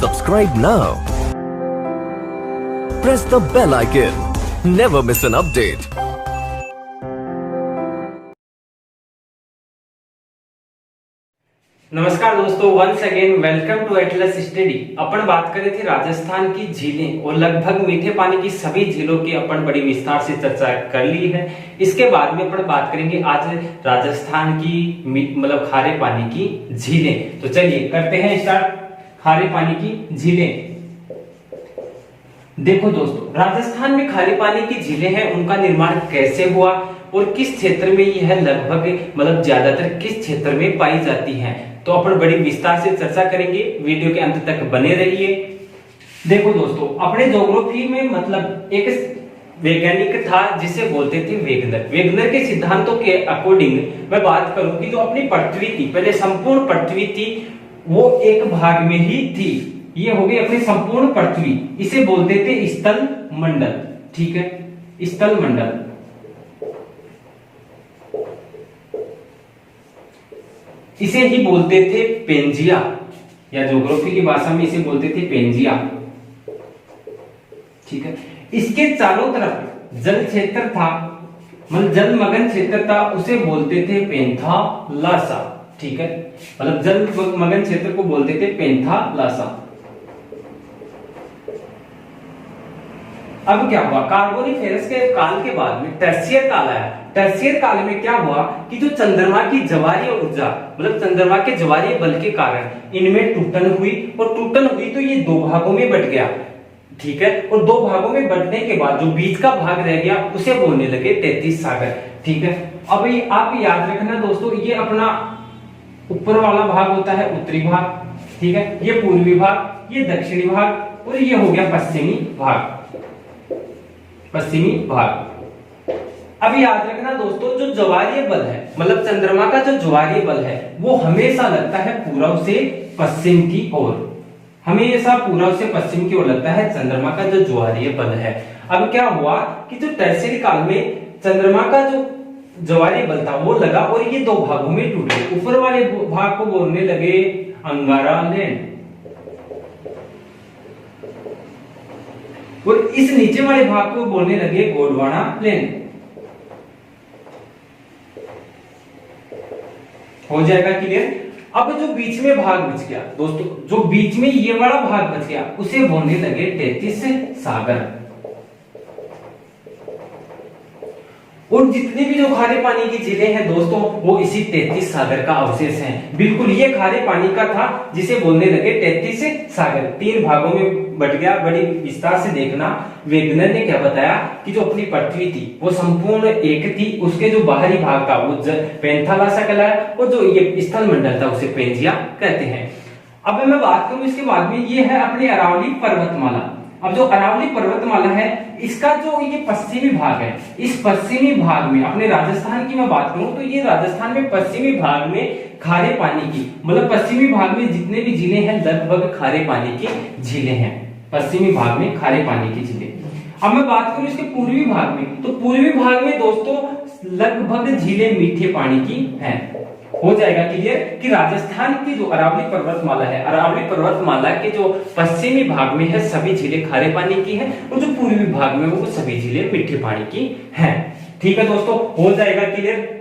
Subscribe now. Press the bell icon. Never miss an update. नमस्कार दोस्तों, once again welcome to Atlas Study. अपन बात कर रहे थे राजस्थान की झीलें और लगभग मीठे पानी की सभी झीलों की अपन बड़ी विस्तार से चर्चा कर ली है। इसके बाद में अपन बात करेंगे आज राजस्थान की मतलब खारे पानी की झीलें। तो चलिए करते हैं स्टार्ट। खारे पानी की झीलें। देखो दोस्तों, राजस्थान में खारे पानी की झीलें हैं, उनका निर्माण कैसे हुआ और किस क्षेत्र में यह लगभग मतलब ज्यादातर किस क्षेत्र में पाई जाती हैं, तो अपन बड़ी विस्तार से चर्चा करेंगे। वीडियो के अंत तक बने रहिए। देखो दोस्तों, अपने ज्योग्राफी में मतलब एक वैज्ञानिक था जिसे बोलते थे वेगनर। वेगनर के सिद्धांतों के अकॉर्डिंग मैं बात करूं कि जो अपनी पृथ्वी थी, पहले संपूर्ण पृथ्वी थी, वो एक भाग में ही थी। ये हो गई अपनी संपूर्ण पृथ्वी। इसे बोलते थे स्थल मंडल। ठीक है, स्थल मंडल। इसे ही बोलते थे पेंजिया, या ज्योग्राफी की भाषा में इसे बोलते थे पेंजिया। ठीक है, इसके चारों तरफ जल क्षेत्र था, मतलब जलमग्न क्षेत्र था, उसे बोलते थे पेंथालासा। ठीक है, मतलब जलमग्न क्षेत्र को बोलते थे पेंथालासा। अब क्या हुआ, कार्बोनिफेरस के काल के बाद में टर्शियर काल आया। टर्शियर काल में क्या हुआ कि जो चंद्रमा की ज्वारीय ऊर्जा मतलब चंद्रमा के ज्वारीय बल के कारण इनमें टूटन हुई, और टूटन हुई तो ये दो भागों में बट गया। ठीक है, और दो भागों में बटने के बाद जो बीच का भाग रह गया उसे बोलने लगे 33 सागर। ठीक है, अब ये आप याद रखना दोस्तों, ये अपना ऊपर वाला भाग होता है उत्तरी भाग, ठीक है, ये पूर्वी भाग, ये दक्षिणी भाग, और ये हो गया पश्चिमी भाग। पश्चिमी भाग। अब याद रखना दोस्तों, जो ज्वारीय बल है मतलब चंद्रमा का जो ज्वारीय बल है वो हमेशा लगता है पूर्व से पश्चिम की ओर। हमेशा पूर्व से पश्चिम की ओर लगता है चंद्रमा का जो ज्वारीय बल है। अब क्या हुआ कि जो टर्शियरी काल में चंद्रमा का जो ज्वारीय बल था वो लगा और ये दो भागों में टूट गए। ऊपर वाले भाग को बोलने लगे अंगारा लैंड, और इस नीचे वाले भाग को बोलने लगे गोंडवाना प्लेन। हो जाएगा क्लियर। अब जो बीच में भाग बच गया दोस्तों, जो बीच में ये वाला भाग बच गया उसे बोलने लगे 33 सागर। और जितने भी जो खारे पानी की झीलें हैं दोस्तों, वो इसी 33 सागर का अवशेष हैं। बिल्कुल ये खारे पानी का था जिसे बोलने लगे 33 सागर। तीन भागों में बट गया। बड़ी विस्तार से देखना, वेगनर ने क्या बताया कि जो अपनी पृथ्वी थी वो संपूर्ण एक थी, उसके जो बाहरी भाग था वो पेंथालासा कहलाया, और जो ये स्थल मंडल था उसे पेंजिया कहते हैं। अब मैं बात करूं इसके बाद में, ये है अपनी अरावली पर्वतमाला। अब जो अरावली पर्वतमाला है, इसका जो ये पश्चिमी भाग है, इस पश्चिमी भाग में अपने राजस्थान की मैं बात करूं तो ये राजस्थान में पश्चिमी भाग में खारे पानी की मतलब पश्चिमी भाग में जितने भी झीलें हैं लगभग खारे पानी की झीलें हैं। पश्चिमी भाग में खारे पानी की झीलें। अब मैं बात करूं इसके पूर्वी भाग में, तो पूर्वी भाग में दोस्तों लगभग झीलें मीठे पानी की हैं। हो जाएगा क्लियर कि राजस्थान की जो अरावली पर्वतमाला है, अरावली पर्वतमाला के जो पश्चिमी भाग में है सभी झीलें खारे पानी की हैं, और जो पूर्वी भाग में वो सभी झीलें मीठे पानी की हैं। ठीक है दोस्तों, हो जाएगा क्लियर।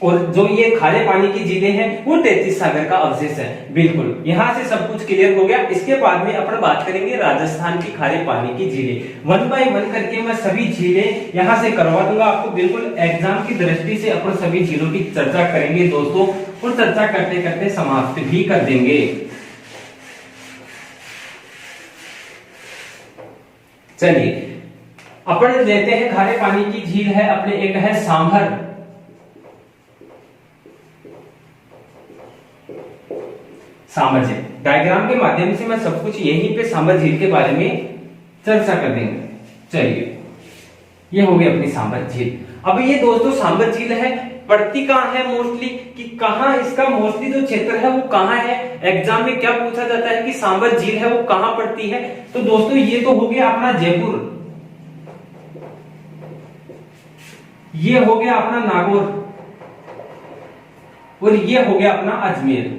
और जो ये खारे पानी की झीलें हैं वो 33 सागर का अवशेष है। बिल्कुल, यहां से सब कुछ क्लियर हो गया। इसके बाद में अपन बात करेंगे राजस्थान की खारे पानी की झीलें। वन बाय वन करके मैं सभी झीलें यहां से करवा दूंगा आपको। बिल्कुल एग्जाम की दृष्टि से अपन सभी झीलों की चर्चा करेंगे दोस्तों, और चर्चा करते करते समाप्त भी कर देंगे। चलिए अपन लेते हैं खारे पानी की झील है अपने, एक है सांभर। सांभर झील डायग्राम के माध्यम से मैं सब कुछ यहीं पे सांभर झील के बारे में चर्चा कर देंगे। चलिए, ये हो गई अपनी सांभर झील। अब ये दोस्तों सांभर झील है, पड़ती कहां है मोस्टली, कि कहां इसका मोस्टली जो क्षेत्र है वो कहां है। एग्जाम में क्या पूछा जाता है कि सांभर झील है वो कहां पड़ती है, तो दोस्तों ये तो हो गया अपना जयपुर, ये हो गया अपना नागौर, और ये हो गया अपना अजमेर।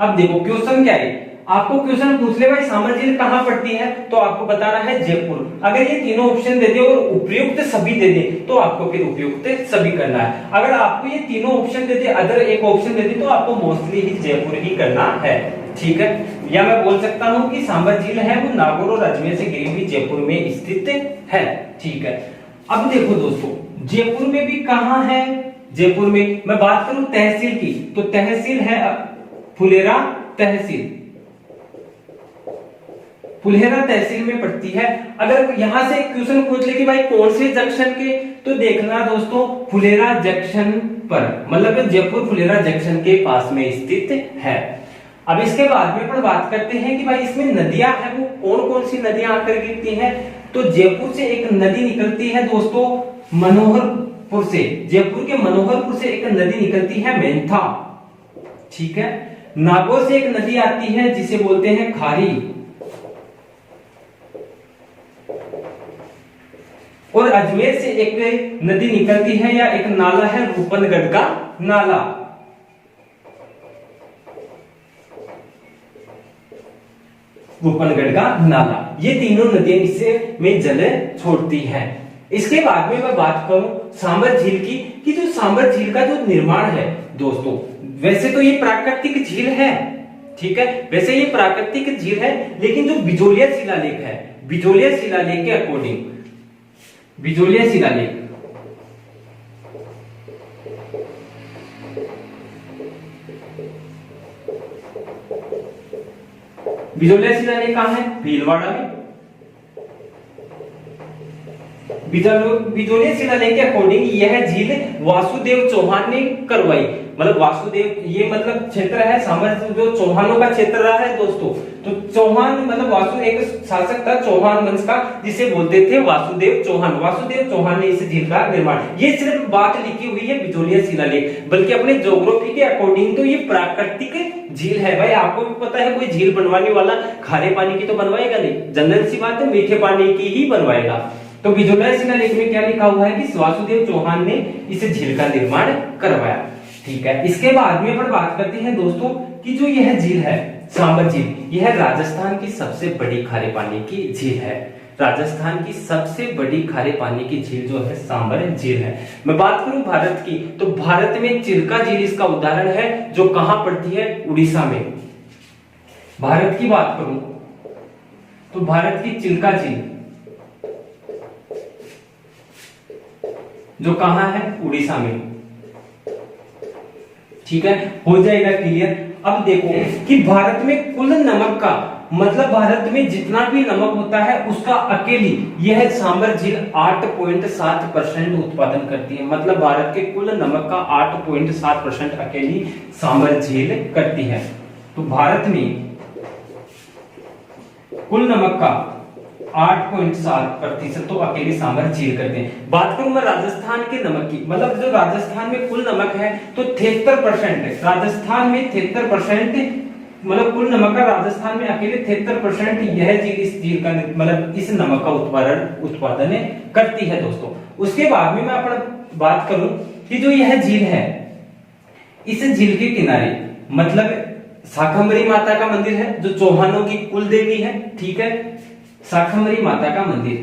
अब देखो क्वेश्चन क्या है, आपको क्वेश्चन पूछ ले भाई सांबर झील कहाँ पड़ती है, तो आपको बताना है जयपुर। अगर ये तीनों ऑप्शन दे दे और उपयुक्त सभी दे दे तो आपको फिर उपयुक्त सभी करना है। अगर आपको ये तीनों ऑप्शन दे दे, अदर एक ऑप्शन दे दे, तो आपको मोस्टली ही जयपुर ही करना है, ठीक है। या मैं बोल सकता हूँ कि सांबर झील है वो नागौर और अजमेर से घिरी हुई जयपुर में स्थित है, ठीक है। अब देखो दोस्तों, जयपुर में भी कहाँ है, जयपुर में मैं बात करूं तहसील की, तो तहसील है फुलेरा तहसील, फुलेरा तहसील में पड़ती है। अगर यहां से क्वेश्चन पूछ ले कि भाई कौन से जंक्शन के, तो देखना दोस्तों फुलेरा जंक्शन पर, मतलब जयपुर फुलेरा जंक्शन के पास में स्थित है। अब इसके बाद में अपन बात करते हैं कि भाई इसमें नदियां हैं वो कौन कौन सी नदियां आकर गिरती हैं। तो जयपुर से एक नदी निकलती है दोस्तों मनोहरपुर से, जयपुर के मनोहरपुर से एक नदी निकलती है मेंथा, ठीक है। नागौर से एक नदी आती है जिसे बोलते हैं खारी, और अजमेर से एक नदी निकलती है या एक नाला है रूपनगढ़ का नाला। रूपनगढ़ का नाला, ये तीनों नदियां इससे में जल छोड़ती हैं। इसके बाद में मैं बात करूं सांबर झील की, कि जो सांबर झील का जो निर्माण है दोस्तों, वैसे तो ये प्राकृतिक झील है, ठीक है, वैसे ये प्राकृतिक झील है, लेकिन जो बिजोलिया शिलालेख है, बिजोलिया शिलालेख के अकॉर्डिंग, बिजोलिया शिलालेख, बिजोलिया शिलालेख कहां है, भीलवाड़ा में। बिजोलिया शिलालेख के अकॉर्डिंग यह झील वासुदेव चौहान ने करवाई, मतलब वासुदेव ये मतलब क्षेत्र है सांबर जो चौहानों का क्षेत्र रहा है दोस्तों। तो चौहान मतलब वासु एक शासक था चौहान वंश का, जिसे बोलते थे वासुदेव चौहान। वासुदेव चौहान ने इस झील का निर्माण, ये सिर्फ बात लिखी हुई है बिजोलिया शिलालेख, बल्कि अपने ज्योग्राफी के अकॉर्डिंग तो ये प्राकृतिक झील है। भाई आपको भी पता है कोई झील बनवाने वाला खारे पानी की तो बनवाएगा नहीं, जनरल सी बात है मीठे पानी की ही बनवाएगा। तो बिजोलिया शिलालेख में क्या लिखा हुआ है कि वासुदेव चौहान ने इस झील का निर्माण करवाया, ठीक है। इसके बाद में अपन बात करते हैं दोस्तों कि जो यह झील है सांबर झील, यह राजस्थान की सबसे बड़ी खारे पानी की झील है। राजस्थान की सबसे बड़ी खारे पानी की झील जो है सांबर झील है। मैं बात करूं भारत की, तो भारत में चिल्का झील इसका उदाहरण है, जो कहां पड़ती है, उड़ीसा में। भारत की बात करूं तो भारत की चिल्का झील जो कहां है, उड़ीसा में, ठीक है, हो जाएगा क्लियर। अब देखो कि भारत में कुल नमक का मतलब भारत में जितना भी नमक होता है उसका अकेली यह सांबर झील 8.7% उत्पादन करती है। मतलब भारत के कुल नमक का 8.7% अकेली सांबर झील करती है। तो भारत में कुल नमक का 8.7% तो अकेले सांबर झील करते हैं। बात करूं मैं राजस्थान के नमक की, मतलब जो राजस्थान में कुल नमक है तो 73% है। राजस्थान में 73% मतलब कुल नमक का राजस्थान में अकेले 73% यह झील इस झील का मतलब इस नमक का उत्पादन करती है दोस्तों। उसके बाद में मैं अपना बात करूं कि जो यह झील है, इस झील के किनारे मतलब शाकंभरी माता का मंदिर है जो चौहानों की कुल देवी है, ठीक है, शाकंभरी माता का मंदिर,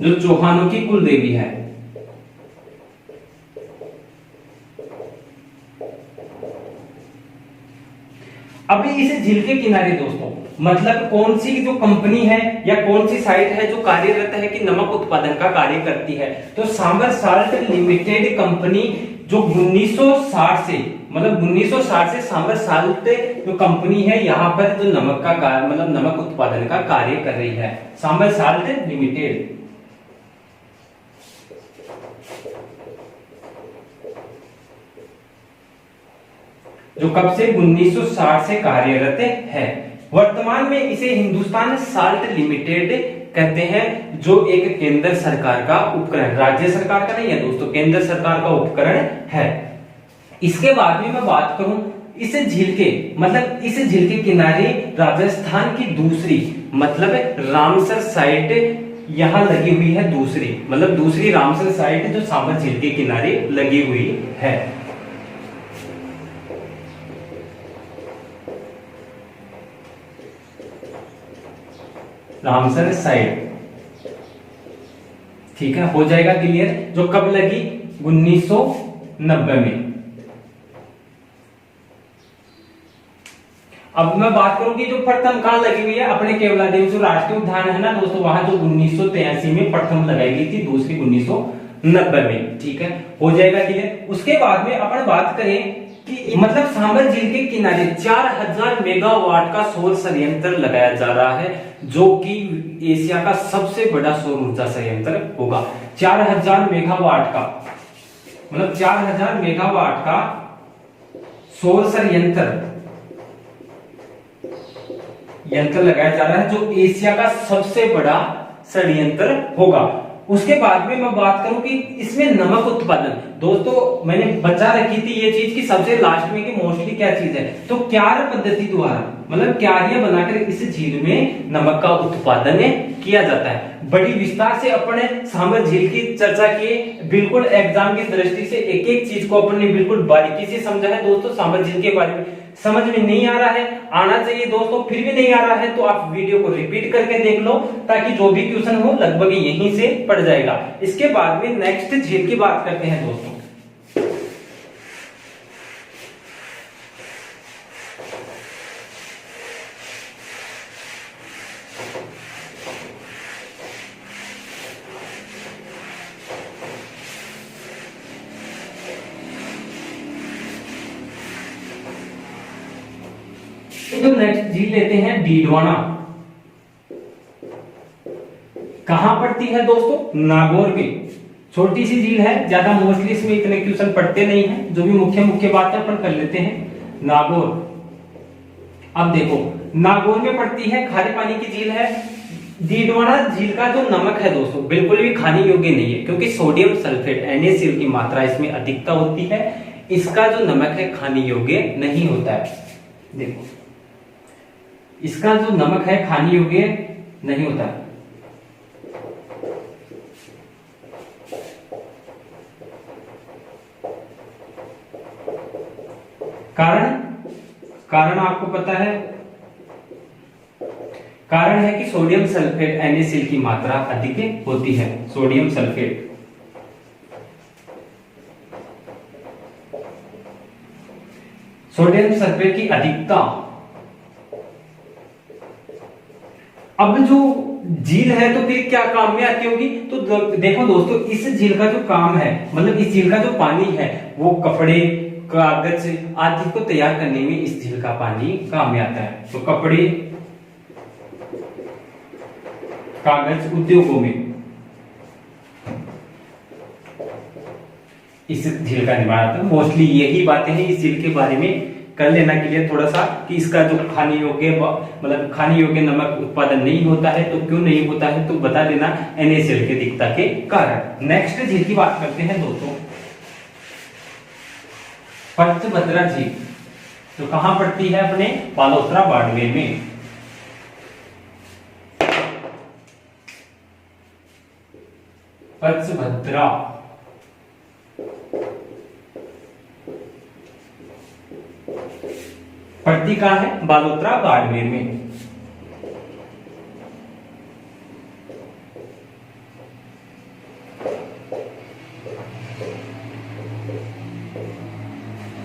जो चौहानों की कुल देवी है। अभी इस झील के किनारे दोस्तों मतलब कौन सी जो कंपनी है या कौन सी साइट है जो कार्यरत है कि नमक उत्पादन का कार्य करती है, तो सांबर साल्ट लिमिटेड कंपनी जो 1960 से मतलब 1960 से सांबर साल्ट जो कंपनी है यहाँ पर जो नमक का मतलब नमक उत्पादन का कार्य कर रही है, सांबर साल्ट लिमिटेड। जो कब से 1960 से कार्यरत है। वर्तमान में इसे हिंदुस्तान साल्ट लिमिटेड कहते हैं, जो एक केंद्र सरकार का उपकरण, राज्य सरकार का नहीं है दोस्तों, केंद्र सरकार का उपकरण है। इसके बाद में मैं बात करूं इस झील के मतलब इस झील के किनारे राजस्थान की दूसरी मतलब रामसर साइट यहाँ लगी हुई है दूसरी, मतलब दूसरी रामसर साइट जो सांभर झील के किनारे लगी हुई है। रामसर साइट, ठीक है, हो जाएगा क्लियर। जो कब लगी? 1990 में। अब मैं बात करूं कि जो प्रथम कहां लगी हुई है, अपने केवलादेव जो राष्ट्रीय उद्यान है ना दोस्तों, वहां जो 1983 में प्रथम लगाई गई थी, दूसरी 1990 में, ठीक है, हो जाएगा क्लियर। उसके बाद में अपन बात करें कि मतलब सांभर झील के किनारे 4000 मेगावाट का सौर संयंत्र लगाया जा रहा है, जो कि एशिया का सबसे बड़ा सौर ऊर्जा संयंत्र होगा। 4000 मेगावाट का, मतलब 4000 मेगावाट का सौर संयंत्र लगाया जा रहा है, जो एशिया का सबसे बड़ा संयंत्र होगा। उसके बाद में मैं बात करूं कि इसमें नमक उत्पादन, दोस्तों मैंने बचा रखी थी ये चीज कि सबसे लास्ट में कि मोस्टली क्या चीज है, तो क्यार पद्धति द्वारा, मतलब क्यारियां बनाकर इस झील में नमक का उत्पादन किया जाता है। बड़ी विस्तार से अपने सांभर झील की चर्चा की, बिल्कुल एग्जाम की दृष्टि से एक एक चीज को अपन ने बिल्कुल बारीकी से समझा है दोस्तों। सांभर झील के बारे में समझ में नहीं आ रहा है, आना चाहिए दोस्तों, फिर भी नहीं आ रहा है तो आप वीडियो को रिपीट करके देख लो, ताकि जो भी क्वेश्चन हो लगभग यहीं से पड़ जाएगा। इसके बाद में नेक्स्ट झील की बात करते हैं दोस्तों। तो नेक्स्ट झील लेते हैं डीडवाना। कहां पड़ती है दोस्तों? नागौर में। छोटी सी झील है, ज्यादा मोस्टली इसमें इतने क्वेश्चन पढ़ते नहीं हैं, जो भी मुख्य मुख्य बातें अपन कर लेते हैं। नागौर, अब देखो नागौर में पड़ती है, खारे पानी की झील है। डीडवाना झील का जो नमक है दोस्तों बिल्कुल भी खाने योग्य नहीं है, क्योंकि सोडियम सल्फेट NaCl की मात्रा इसमें अधिकता होती है। इसका जो नमक है खाने योग्य नहीं होता है। देखो इसका जो नमक है खाने योग्य नहीं होता। कारण आपको पता है, कारण है कि सोडियम सल्फेट NaCl की मात्रा अधिक होती है। सोडियम सल्फेट, सोडियम सल्फेट की अधिकता। अब जो झील है तो फिर क्या काम में आती होगी? तो देखो दोस्तों, इस झील का जो काम है, मतलब इस झील का जो पानी है, वो कपड़े, कागज आदि को तैयार करने में इस झील का पानी काम में आता है। तो कपड़े, कागज उद्योगों में इस झील का निर्माण आता है। मोस्टली यही बातें हैं इस झील के बारे में कर लेना के लिए थोड़ा सा, कि इसका जो खाने योग्य, मतलब खाने योग्य नमक उत्पादन नहीं होता है। तो क्यों नहीं होता है तो बता देना, NaCl की अधिकता के कारण। नेक्स्ट झील की बात करते हैं दोस्तों, पचभद्रा झील। तो कहां पड़ती है? अपने बालोतरा बाड़मेर में। पचभद्रा पड़ती कहां है? बालोतरा बाड़मेर में।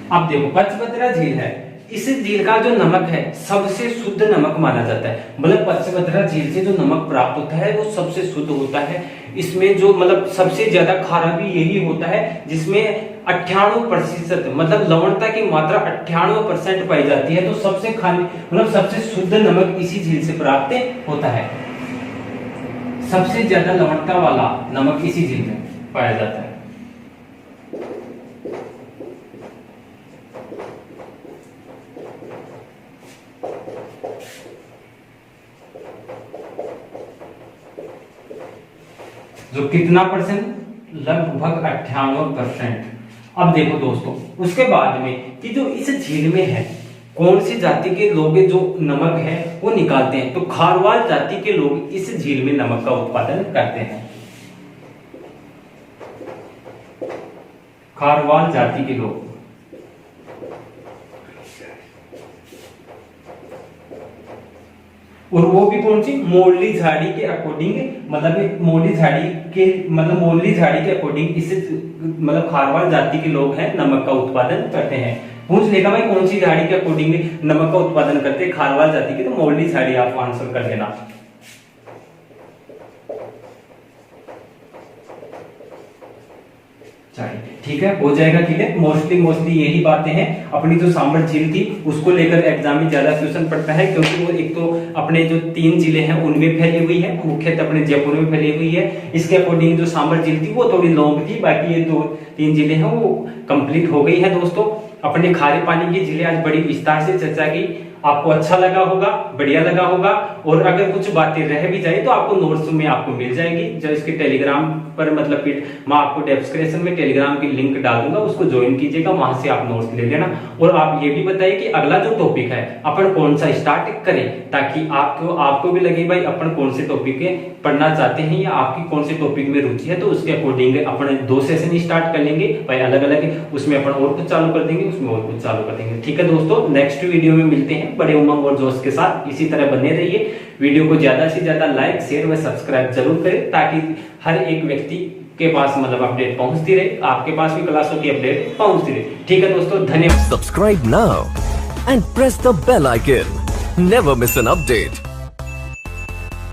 अब देखो पचभद्रा झील है, इस झील का जो नमक है सबसे शुद्ध नमक माना जाता है। मतलब पचभद्रा झील से जो नमक प्राप्त होता है वो सबसे शुद्ध होता है। इसमें जो मतलब सबसे ज्यादा खारा भी यही होता है, जिसमें 98%, मतलब लवणता की मात्रा 98% पाई जाती है। तो सबसे खाने मतलब सबसे शुद्ध नमक इसी झील से प्राप्त होता है। सबसे ज्यादा लवणता वाला नमक इसी झील में पाया जाता है। जो कितना परसेंट? लगभग 98%। अब देखो दोस्तों, उसके बाद में कि जो इस झील में है, कौन सी जाति के लोग जो नमक है वो निकालते हैं? तो खारवाल जाति के लोग इस झील में नमक का उत्पादन करते हैं। खारवाल जाति के लोग। और वो भी कौन सी? मोरली झाड़ी के अकॉर्डिंग, मतलब मोरली झाड़ी के अकॉर्डिंग इस मतलब खारवाल जाति के लोग हैं नमक का उत्पादन करते हैं। पूछ लेगा भाई कौन सी झाड़ी के अकॉर्डिंग नमक का उत्पादन करते हैं? खारवाल जाति की, तो मोरली झाड़ी आप आंसर कर देना। ठीक है, हो जाएगा क्लियर। मोस्टली यही बातें हैं। अपनी जो सांबर झील थी उसको लेकर एग्जाम में ज्यादा क्वेश्चन पड़ता है, क्योंकि वो एक तो अपने जो 3 जिले हैं उनमें फैली हुई है, मुख्यतः अपने जयपुर में फैली हुई है। इसके अकॉर्डिंग जो सांबर झील थी वो थोड़ी लॉन्ग थी, बाकी ये 2-3 जिले हैं वो कंप्लीट हो गई है। दोस्तों अपने खारे पानी की जिले आज बड़ी विस्तार से चर्चा की, आपको अच्छा लगा होगा, बढ़िया लगा होगा। और अगर कुछ बातें रह भी जाए तो आपको नोट्स में आपको मिल जाएगी, जो इसके टेलीग्राम पर मतलब मैं आपको डिस्क्रिप्शन में टेलीग्राम की लिंक डाल दूंगा, उसको ज्वाइन कीजिएगा, वहां से आप नोट्स ले लेना। और आप ये भी बताइए कि अगला जो टॉपिक है अपन कौन सा स्टार्ट करें, ताकि आपको भी लगे भाई अपन कौन से टॉपिक पढ़ना चाहते हैं या आपकी कौन से टॉपिक में रुचि है। तो उसके अकॉर्डिंग अपन 2 सेशन स्टार्ट कर लेंगे भाई अलग अलग, उसमें अपन और कुछ चालू कर देंगे, उसमें और कुछ चालू कर देंगे। ठीक है दोस्तों, नेक्स्ट वीडियो में मिलते हैं बड़े उमंग और जोश के साथ। इसी तरह बने रहिए, वीडियो को ज्यादा से ज्यादा लाइक, शेयर व सब्सक्राइब जरूर करें, ताकि हर एक व्यक्ति के पास मतलब अपडेट पहुंचती रहे, आपके पास भी क्लासों की अपडेट पहुंचती रहे। ठीक है दोस्तों, धन्यवाद। Subscribe now and press the bell icon. Never miss an update.